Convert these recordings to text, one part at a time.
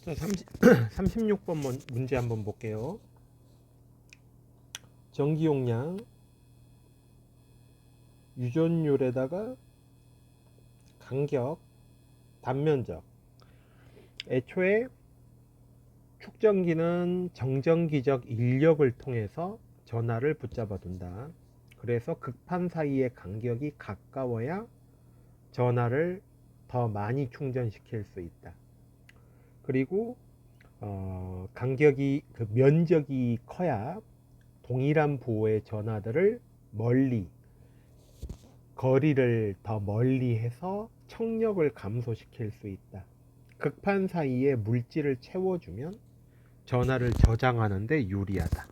자, 36번 문제 한번 볼게요. 전기 용량, 유전율에다가 간격, 단면적. 애초에 축전기는 정전기적 인력을 통해서 전하를 붙잡아 둔다. 그래서 극판 사이의 간격이 가까워야 전하를 더 많이 충전시킬 수 있다. 그리고 간격이 면적이 커야 동일한 부호의 전하들을 멀리 거리를 더 멀리 해서 청력을 감소시킬 수 있다. 극판 사이에 물질을 채워주면 전하를 저장하는 데 유리하다.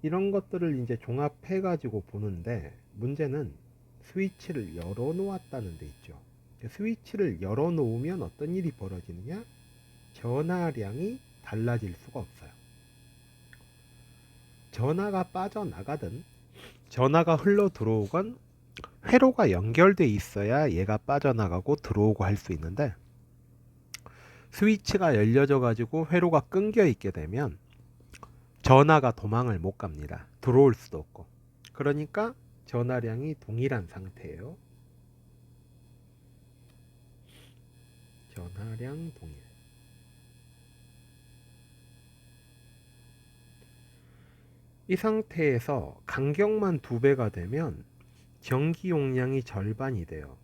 이런 것들을 이제 종합해 가지고 보는데, 문제는 스위치를 열어 놓았다는 데 있죠. 스위치를 열어 놓으면 어떤 일이 벌어지느냐? 전하량이 달라질 수가 없어요. 전하가 빠져나가든 전하가 흘러 들어오건 회로가 연결돼 있어야 얘가 빠져나가고 들어오고 할 수 있는데, 스위치가 열려져 가지고 회로가 끊겨 있게 되면 전하가 도망을 못 갑니다. 들어올 수도 없고. 그러니까 전하량이 동일한 상태예요. 전하량 동일. 이 상태에서 간격만 2배가 되면 전기 용량이 절반이 돼요.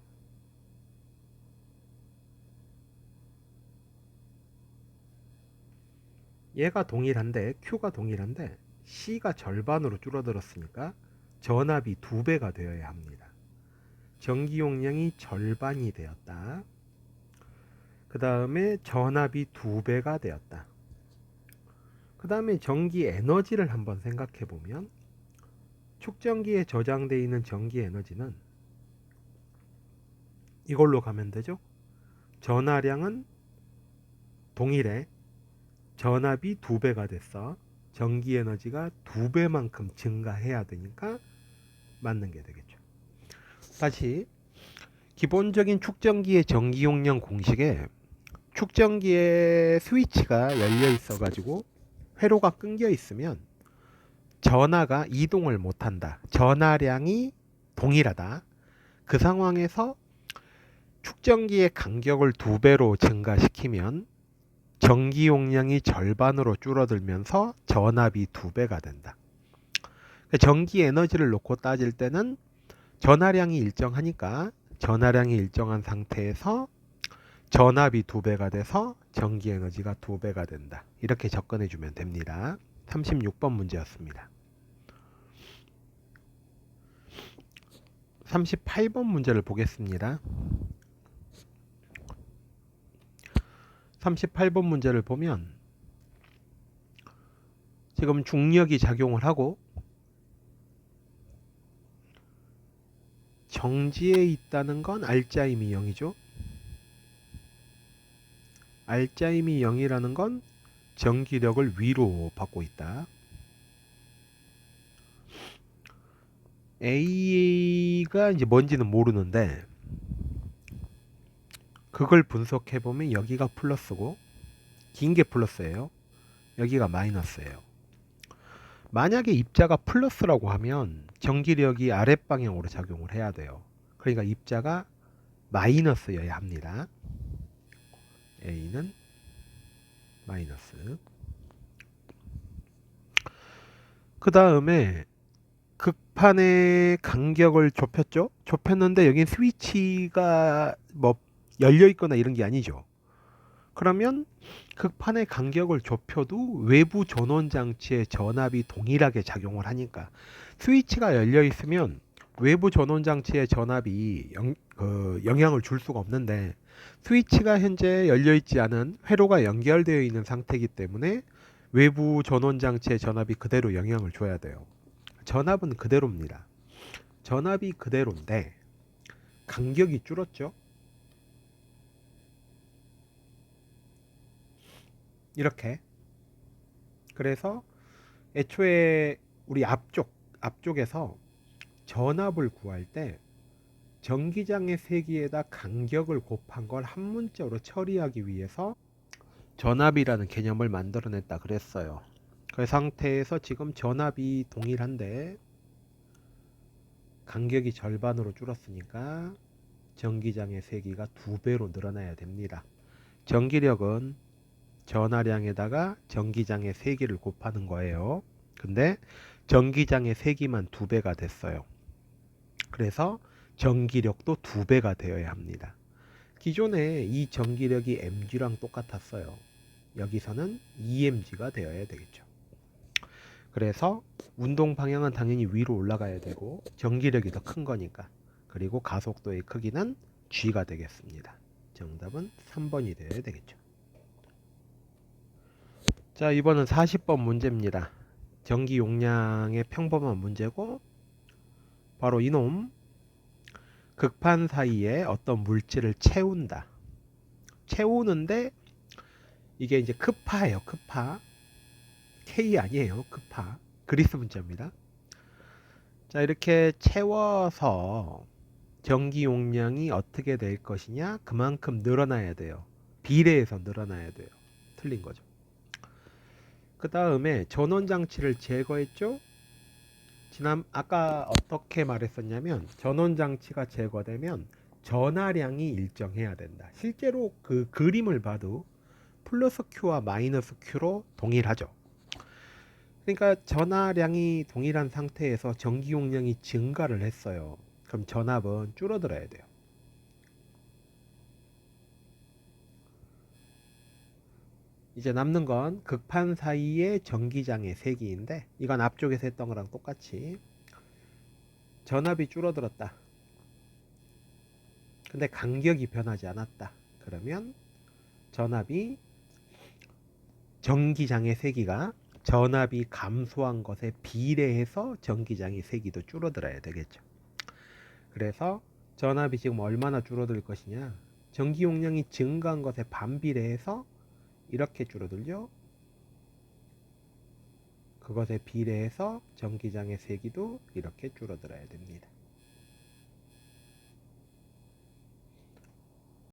얘가 동일한데, Q가 동일한데 C가 절반으로 줄어들었으니까 전압이 2배가 되어야 합니다. 전기 용량이 절반이 되었다. 그 다음에 전압이 2배가 되었다. 그 다음에 전기 에너지를 한번 생각해 보면, 축전기에 저장되어 있는 전기 에너지는 이걸로 가면 되죠. 전하량은 동일해. 전압이 2배가 됐어. 전기 에너지가 2배만큼 증가해야 되니까 맞는 게 되겠죠. 다시, 기본적인 축전기의 전기 용량 공식에 축전기의 스위치가 열려 있어 가지고 회로가 끊겨 있으면 전하가 이동을 못한다. 전하량이 동일하다. 그 상황에서 축전기의 간격을 2배로 증가시키면 전기 용량이 절반으로 줄어들면서 전압이 2배가 된다. 전기 에너지를 놓고 따질 때는 전하량이 일정하니까 전하량이 일정한 상태에서 전압이 2배가 돼서 전기 에너지가 2배가 된다. 이렇게 접근해 주면 됩니다. 36번 문제였습니다. 38번 문제를 보겠습니다. 38번 문제를 보면 지금 중력이 작용을 하고 정지에 있다는 건 알짜임이 0이죠. 알짜임이 0이라는 건 전기력을 위로 받고 있다. A가 이제 뭔지는 모르는데, 그걸 분석해 보면 여기가 플러스고 긴 게 플러스예요. 여기가 마이너스예요. 만약에 입자가 플러스라고 하면 전기력이 아랫방향으로 작용을 해야 돼요. 그러니까 입자가 마이너스여야 합니다. A는 마이너스. 그 다음에 극판의 간격을 좁혔죠. 좁혔는데 여기 스위치가 뭐 열려 있거나 이런 게 아니죠. 그러면 극판의 간격을 좁혀도 외부 전원 장치의 전압이 동일하게 작용을 하니까, 스위치가 열려 있으면 외부 전원 장치의 전압이 영향을 줄 수가 없는데, 스위치가 현재 열려 있지 않은 회로가 연결되어 있는 상태이기 때문에 외부 전원 장치의 전압이 그대로 영향을 줘야 돼요. 전압은 그대로입니다. 전압이 그대로인데 간격이 줄었죠. 이렇게. 그래서 애초에 우리 앞쪽에서 전압을 구할 때 전기장의 세기에다 간격을 곱한 걸 한 문자로 처리하기 위해서 전압이라는 개념을 만들어냈다 그랬어요. 그 상태에서 지금 전압이 동일한데 간격이 절반으로 줄었으니까 전기장의 세기가 2배로 늘어나야 됩니다. 전기력은 전하량에다가 전기장의 세기를 곱하는 거예요. 근데 전기장의 세기만 2배가 됐어요. 그래서 전기력도 2배가 되어야 합니다. 기존에 이 전기력이 mg랑 똑같았어요. 여기서는 2mg가 되어야 되겠죠. 그래서 운동 방향은 당연히 위로 올라가야 되고 전기력이 더 큰 거니까. 그리고 가속도의 크기는 g가 되겠습니다. 정답은 3번이 되어야 되겠죠. 자, 이번은 40번 문제입니다. 전기 용량의 평범한 문제고 바로 이놈 극판 사이에 어떤 물질을 채운다. 채우는데 이게 이제 크파예요. 크파. K 아니에요. 크파. 그리스 문자입니다. 자, 이렇게 채워서 전기 용량이 어떻게 될 것이냐? 그만큼 늘어나야 돼요. 비례해서 늘어나야 돼요. 틀린 거죠. 그 다음에 전원 장치를 제거했죠? 아까 어떻게 말했었냐면 전원 장치가 제거되면 전하량이 일정해야 된다. 실제로 그 그림을 봐도 플러스 Q와 마이너스 Q로 동일하죠. 그러니까 전하량이 동일한 상태에서 전기 용량이 증가를 했어요. 그럼 전압은 줄어들어야 돼요. 이제 남는 건 극판 사이의 전기장의 세기인데 이건 앞쪽에서 했던 거랑 똑같이 전압이 줄어들었다. 근데 간격이 변하지 않았다. 그러면 전압이 전기장의 세기가 전압이 감소한 것에 비례해서 전기장의 세기도 줄어들어야 되겠죠. 그래서 전압이 지금 얼마나 줄어들 것이냐? 전기 용량이 증가한 것에 반비례해서 이렇게 줄어들죠. 그것에 비례해서 전기장의 세기도 이렇게 줄어들어야 됩니다.